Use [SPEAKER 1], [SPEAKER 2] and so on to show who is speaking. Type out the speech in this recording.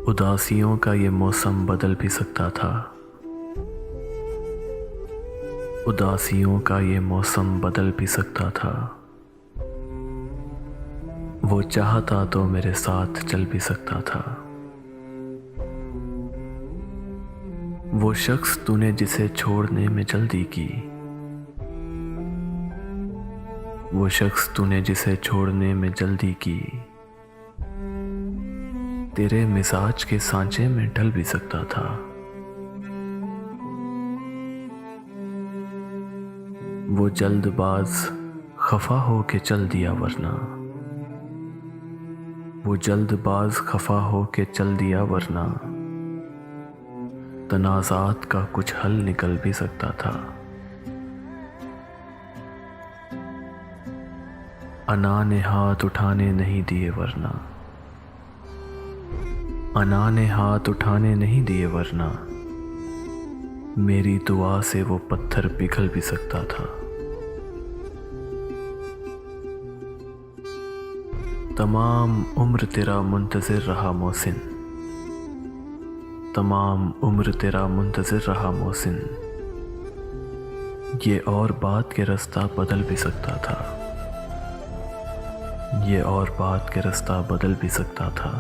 [SPEAKER 1] उदासियों का ये मौसम बदल भी सकता था। उदासियों का ये मौसम बदल भी सकता था। वो चाहता तो मेरे साथ चल भी सकता था। वो शख्स तूने जिसे छोड़ने में जल्दी की, वो शख्स तूने जिसे छोड़ने में जल्दी की, तेरे मिजाज के सांचे में ढल भी सकता था। वो जल्दबाज खफा हो के चल दिया वरना, वो जल्दबाज खफा हो के चल दिया वरना तनाज़ात का कुछ हल निकल भी सकता था। अना ने हाथ उठाने नहीं दिए वरना, अना ने हाथ उठाने नहीं दिए वरना मेरी दुआ से वो पत्थर पिघल भी सकता था। तमाम उम्र तेरा मुंतज़िर रहा मोहसिन, तमाम उम्र तेरा मुंतज़िर रहा मोहसिन, ये और बात के रास्ता बदल भी सकता था, ये और बात के रास्ता बदल भी सकता था।